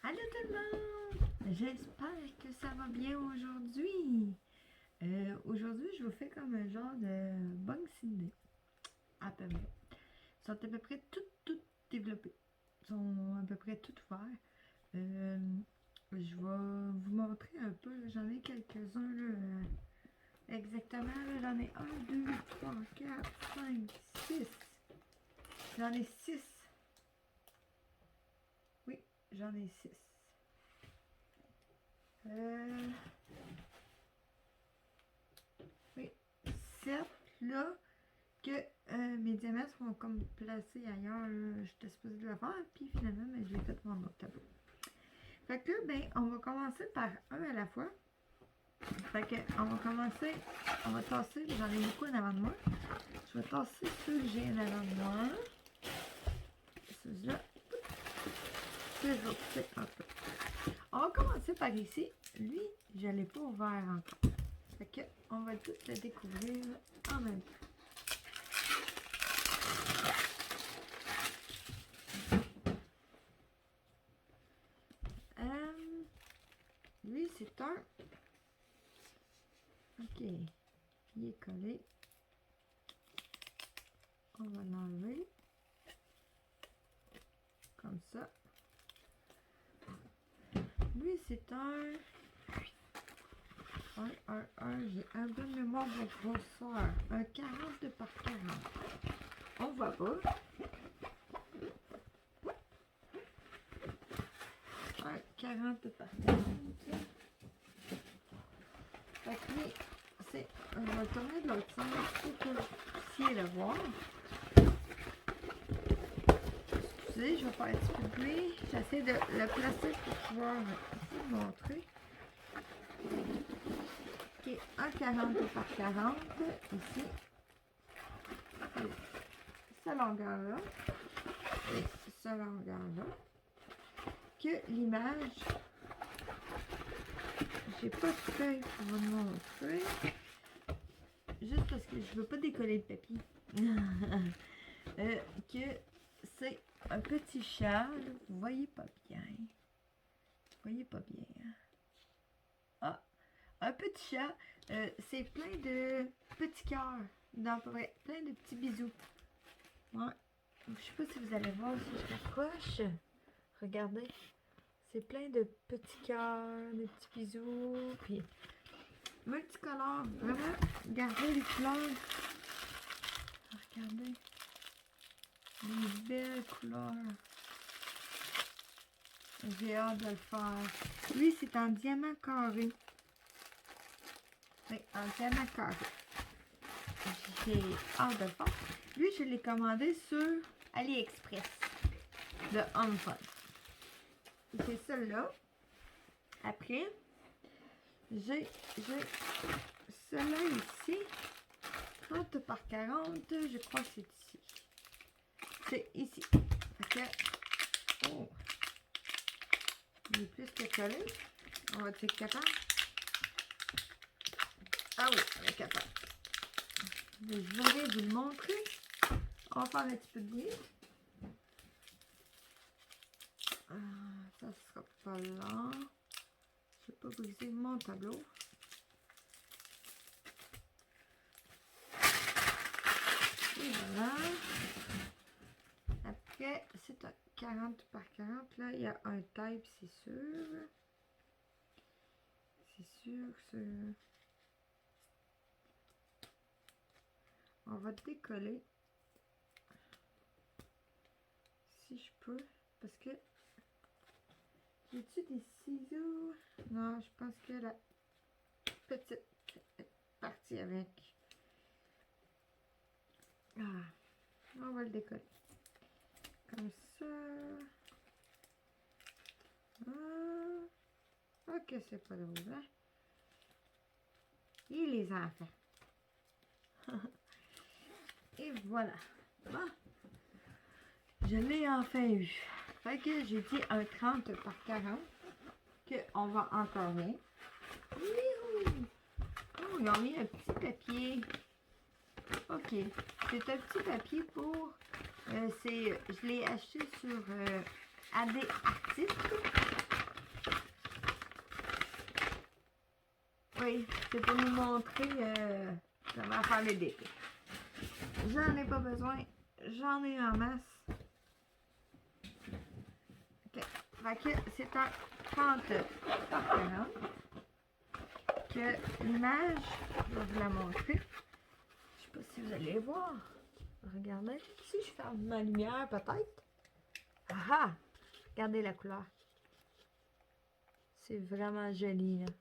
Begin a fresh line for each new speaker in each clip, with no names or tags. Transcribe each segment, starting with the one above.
Allô tout le monde! J'espère que ça va bien aujourd'hui. Aujourd'hui, je vous fais comme un genre de bang Cindy. À peu près. Ils sont à peu près toutes développées. Ils sont à peu près toutes ouverts. Je vais vous montrer un peu. J'en ai quelques-uns. Exactement. J'en ai 1, 2, 3, 4, 5, 6. J'en ai 6. Oui, j'en ai 6. Oui, 7 là que mes diamants seront comme placés ailleurs. J'étais supposée de le faire, puis finalement, mais je l'ai fait dans notre tableau. Fait que là, ben, on va commencer par un à la fois. Fait que on va commencer, on va tasser, j'en ai beaucoup en avant de moi. Je vais tasser ceux que j'ai en avant de moi. Ceux-là. Je vais pousser un peu. On va commencer par ici. Lui, je ne l'ai pas ouvert encore. Fait que on va tout le découvrir en même temps. Lui, c'est un... Ok. Il est collé. On va l'enlever. Comme ça. Lui, c'est un... J'ai un peu de mémoire de grosseur. Un 40 par 40. On voit pas. Un 40 par 40. Fait que lui, c'est... On va tourner de l'autre sens pour que vous puissiez le voir. Excusez, je vais faire un petit peu de bruit. J'essaie de le placer pour pouvoir vous montrer. Ok, un 40 par 40 ici. Cette longueur-là. Et cette longueur-là. Que l'image, j'ai pas de feuille pour vous le montrer. Juste parce que je veux pas décoller le papier. Que c'est un petit châle. Vous voyez pas bien. Vous voyez pas bien. Ah, un petit chat. C'est plein de petits cœurs. Dans plein de petits bisous. Ouais. Je sais pas si vous allez voir si je m'approche. Regardez. C'est plein de petits cœurs, des petits bisous. Puis multicolores. Vraiment, regardez les couleurs. Regardez. Les belles couleurs. J'ai hâte de le faire. Lui, c'est en diamant carré. Oui, en diamant carré. J'ai hâte de le faire. Lui, je l'ai commandé sur AliExpress de Home Fun. C'est celui-là. Après, j'ai celui-là ici. 30 par 40. Je crois que c'est ici. C'est ici. Fait que, oh, il est plus que collé. On va être capable. Ah oui, on est capable. Je voudrais vous le montrer. On va faire un petit peu de bruit. Ça sera pas lent. Je ne vais pas briser mon tableau. Et voilà. Après, c'est un 40 par 40. Là, il y a un type, c'est sûr. C'est sûr que on va décoller. Si je peux. Parce que j'ai-tu des ciseaux? Non, je pense que la petite partie avec. Ah, on va le décoller. Comme ça. Ah, ok, c'est pas drôle, hein? Et les enfants. Et voilà. Bon. Je l'ai enfin eu. Fait que j'ai dit un 30 par 40 qu'on va encorer. Oh, ils ont mis un petit papier. Ok. C'est un petit papier pour... je l'ai acheté sur AD Artiste. Oui, c'est pour vous montrer comment faire les dés. J'en ai pas besoin. J'en ai en masse. OK. Fait que c'est un 30 par 40 que l'image, je vais vous la montrer. Je sais pas si vous allez voir. Regardez. Si je ferme ma lumière, peut-être. Ah ah! Regardez la couleur. C'est vraiment joli, là.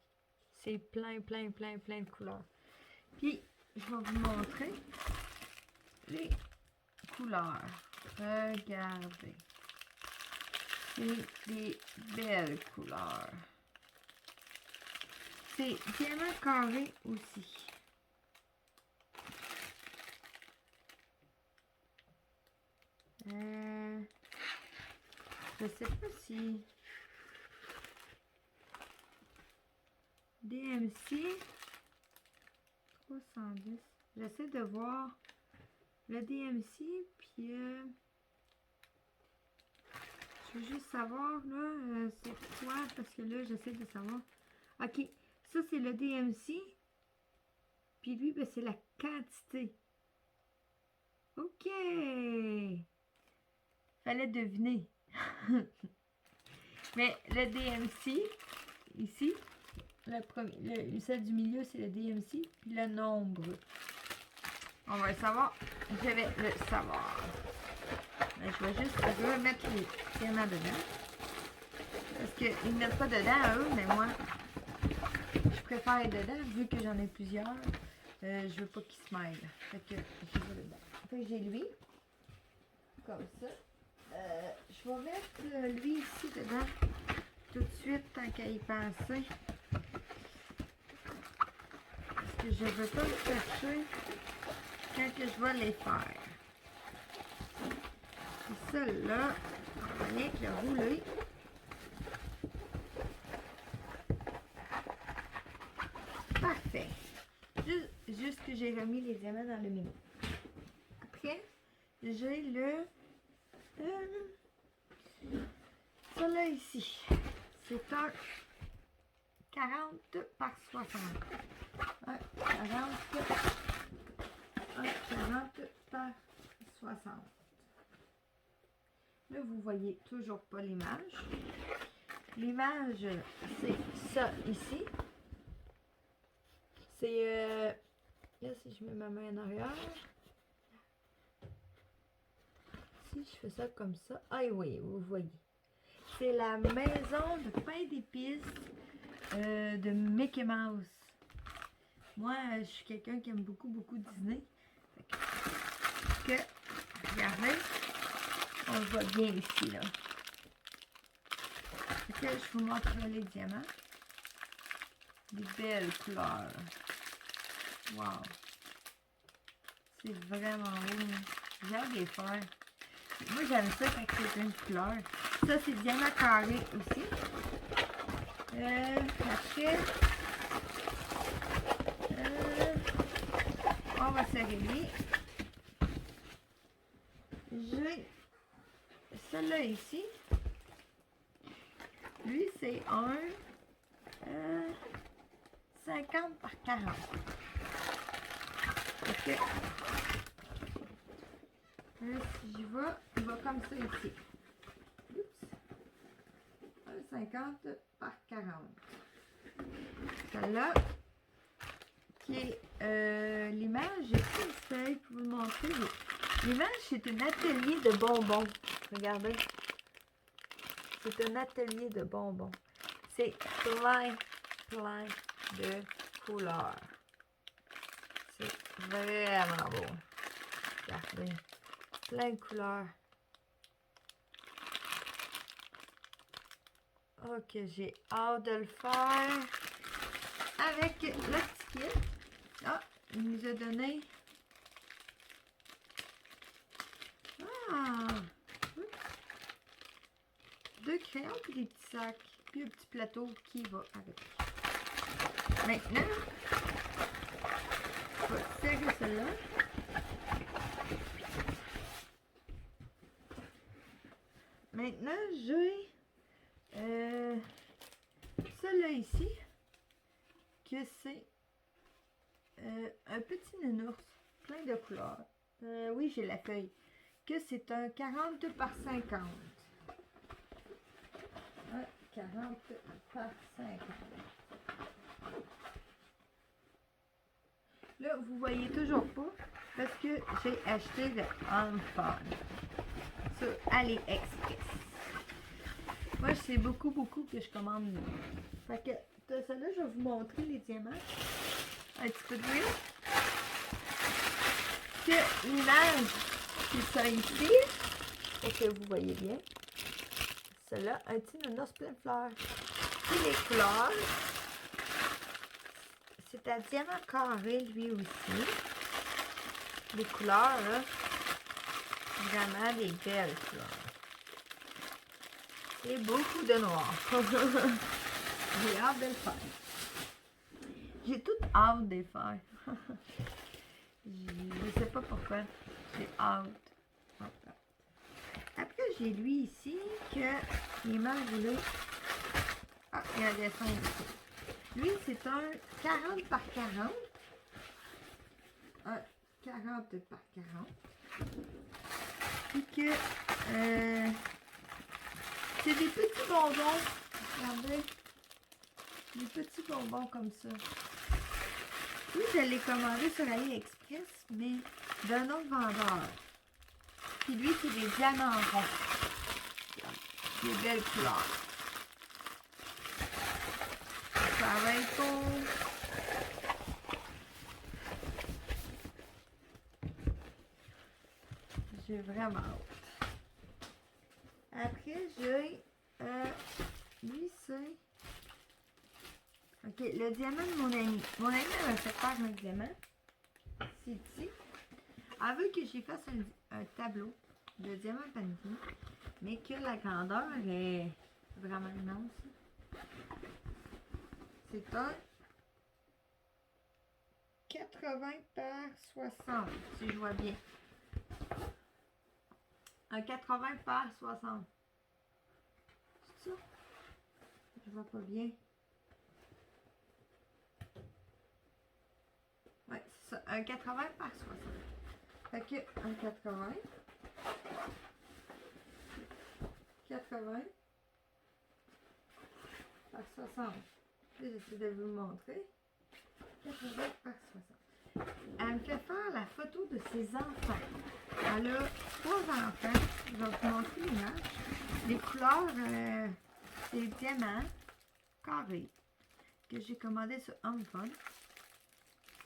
C'est plein, plein, plein, plein de couleurs. Puis, je vais vous montrer les couleurs. Regardez. C'est des belles couleurs. C'est diamant carré aussi. Je sais pas si DMC 310. J'essaie de voir le DMC, puis je veux juste savoir là, c'est quoi, parce que là, j'essaie de savoir. Ok, ça c'est le DMC, puis lui, ben, c'est la quantité. Ok, fallait deviner. Mais le DMC, ici, celle du milieu, c'est le DMC, puis le nombre. On va le savoir. Je vais le savoir. Mais je vais juste remettre les diamants dedans. Parce qu'ils ne mettent pas dedans, eux, mais moi, je préfère être dedans, vu que j'en ai plusieurs. Je veux pas qu'ils se mêlent. Fait que je vais dedans. Fait que j'ai lui. Comme ça. Je vais mettre lui ici dedans. Tout de suite, tant qu'à y penser. Parce que je ne veux pas le chercher quand que je vais les faire. Et celui-là, on va rien que le rouler. Parfait. Juste que j'ai remis les diamants dans le menu. Après, j'ai le... celui-là ici. C'est un 40 par 60. Un 40 par 60. Là, vous voyez toujours pas l'image. L'image, c'est ça ici. C'est... là, si je mets ma main en arrière. Si je fais ça comme ça. Ah oui, vous voyez. C'est la maison de pain d'épices de Mickey Mouse. Moi, je suis quelqu'un qui aime beaucoup, beaucoup Disney. Que, regardez, on le voit bien ici, là. Fait que je vous montre les diamants. Des belles couleurs. Wow! C'est vraiment beau. J'ai hâte de les faire. Moi, j'aime ça quand c'est une couleur. Ça, c'est diamant carré aussi. Après, on va se réveiller. J'ai celui-là ici. Lui, c'est un 50 par 40. Ok. Si j'y vais, il va comme ça ici. Oups. Un 50 par 40. Celle-là, qui est l'image, j'ai pris une feuille pour vous montrer. L'image, c'est un atelier de bonbons. Regardez. C'est un atelier de bonbons. C'est plein, plein de couleurs. C'est vraiment beau. Regardez. Plein de couleurs. Ok, j'ai hâte de le faire. Avec le petit kit. Ah, il nous a donné... Ah! Deux crayons et des petits sacs. Puis un petit plateau qui va avec. Maintenant, je vais serrer celle-là. Maintenant, j'ai celle-là ici, que c'est un petit nounours plein de couleurs. Oui, j'ai la feuille. Que c'est un 40 par 50. 40 par 50. Là, vous voyez toujours pas parce que j'ai acheté le Fun sur AliExpress. Moi, c'est beaucoup que je commande. Fait que de celle-là, je vais vous montrer les diamants. Un petit peu de bruit. Que l'image qui ça ici, et que vous voyez bien, celle-là, un petit nounours plein de fleurs. Puis les couleurs, c'est un diamant carré lui aussi. Les couleurs, là, vraiment des belles fleurs. Et beaucoup de noir. J'ai hâte de le faire. J'ai toute hâte de le faire. Je sais pas pourquoi. J'ai hâte. Après, j'ai lui ici que il m'a roulé. Ah, il y a un dessin ici. Lui, c'est un 40 par 40. Un 40 par 40. Puis que c'est des petits bonbons. Regardez. Des petits bonbons comme ça. Oui, je l'ai commandé sur AliExpress, mais d'un autre vendeur. Puis lui, c'est des diamants ronds. Des belles couleurs. Ça va être beau. J'ai vraiment hâte. Après, j'ai... lui, c'est... OK, le diamant de mon ami. Mon ami m'a fait faire un diamant. C'est ici. Elle veut que j'y fasse un tableau de diamant panier, mais que la grandeur est vraiment immense. C'est un 80 par 60, si je vois bien. Un 80 par 60. C'est ça? Je vois pas bien. Ouais, c'est ça. Un 80 par 60. Fait que un 80. 80 par 60. Là, j'essaie de vous montrer. 80 par 60. Elle me fait faire la photo de ses enfants. Elle a 3 enfants. Je vais vous montrer l'image. Les couleurs, c'est diamant carré que j'ai commandé sur Amazon.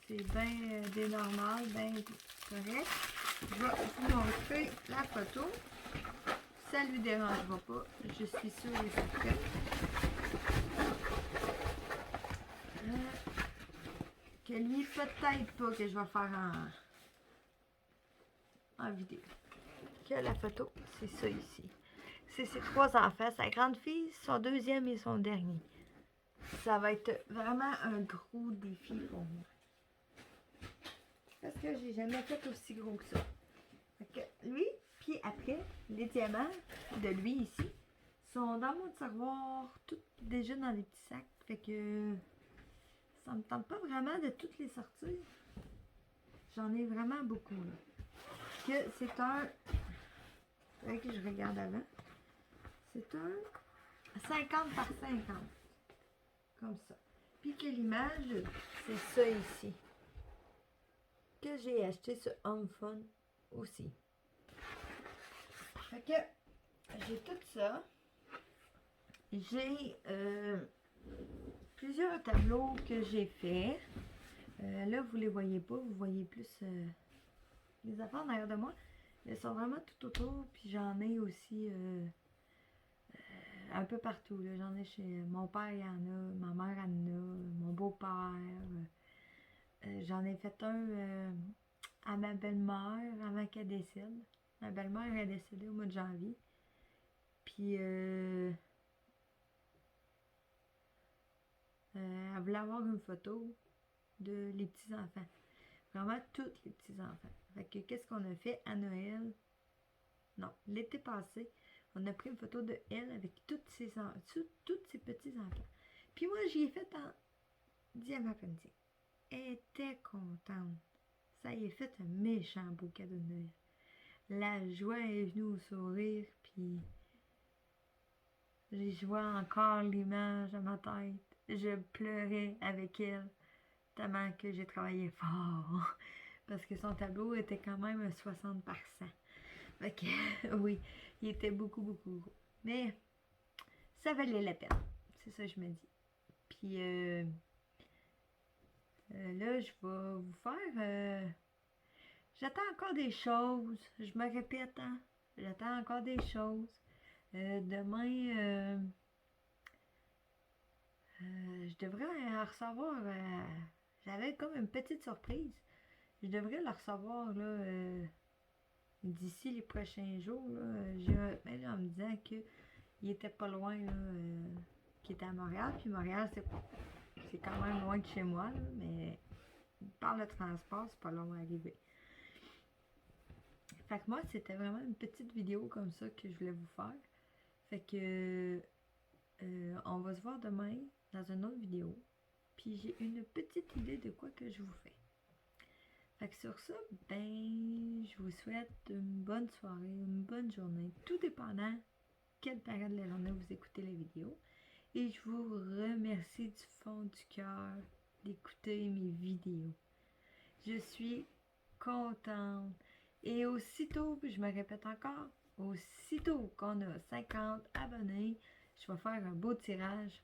C'est bien des normales, bien correct. Je vais vous montrer la photo. Ça ne lui dérangera pas. Je suis sûre et certaine. Que lui, peut-être pas que je vais faire en vidéo. Que la photo, c'est ça ici. C'est ses 3 enfants. Sa grande fille, son deuxième et son dernier. Ça va être vraiment un gros défi pour moi. Parce que j'ai jamais fait aussi gros que ça. Fait que lui, puis après, les diamants de lui ici sont dans mon tiroir, tout déjà dans des petits sacs. Fait que ça me tente pas vraiment de toutes les sortir. J'en ai vraiment beaucoup là. Que c'est un... Faudrait que je regarde avant. C'est un 50 par 50. Comme ça. Puis que l'image, c'est ça ici. Que j'ai acheté sur Home Fun aussi. Fait que j'ai tout ça. J'ai plusieurs tableaux que j'ai fait. Là, vous les voyez pas. Vous voyez plus les affaires derrière de moi. Elles sont vraiment tout autour. Puis j'en ai aussi un peu partout. J'en ai chez mon père, il y en a. Ma mère en a. Mon beau-père. J'en ai fait un à ma belle-mère avant qu'elle décède. Ma belle-mère est décédée au mois de janvier. Puis elle voulait avoir une photo de les petits-enfants. Vraiment tous les petits-enfants. Fait que qu'est-ce qu'on a fait à Noël? Non, l'été passé, on a pris une photo de elle avec tous ses petits-enfants. Puis moi, j'y ai fait dit à ma petite, elle était contente. Ça y est fait un méchant beau cadeau de Noël. La joie est venue au sourire, puis je vois encore l'image dans ma tête. Je pleurais avec elle, tellement que j'ai travaillé fort. Parce que son tableau était quand même un 60%. Fait que, oui, il était beaucoup, beaucoup gros. Mais ça valait la peine. C'est ça que je me dis. Puis là, je vais vous faire... j'attends encore des choses. Je me répète, hein. J'attends encore des choses. Demain, je devrais recevoir... j'avais comme une petite surprise. Je devrais la recevoir, là... d'ici les prochains jours, j'ai un mail en me disant qu'il était pas loin, là, qu'il était à Montréal. Puis Montréal, c'est quand même loin de chez moi, là, mais par le transport, c'est pas long à arriver. Fait que moi, c'était vraiment une petite vidéo comme ça que je voulais vous faire. Fait que on va se voir demain dans une autre vidéo. Puis j'ai une petite idée de quoi que je vous fais. Fait que sur ça, ben, je vous souhaite une bonne soirée, une bonne journée, tout dépendant quelle période de la journée vous écoutez la vidéo. Et je vous remercie du fond du cœur d'écouter mes vidéos. Je suis contente. Et aussitôt, je me répète encore, aussitôt qu'on a 50 abonnés, je vais faire un beau tirage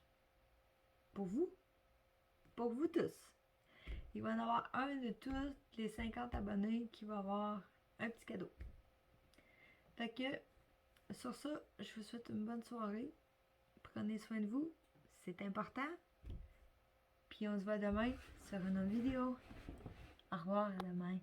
pour vous tous. Il va y en avoir un de tous les 50 abonnés qui va avoir un petit cadeau. Fait que, sur ça, je vous souhaite une bonne soirée. Prenez soin de vous, c'est important. Puis on se voit demain sur une autre vidéo. Au revoir, à demain.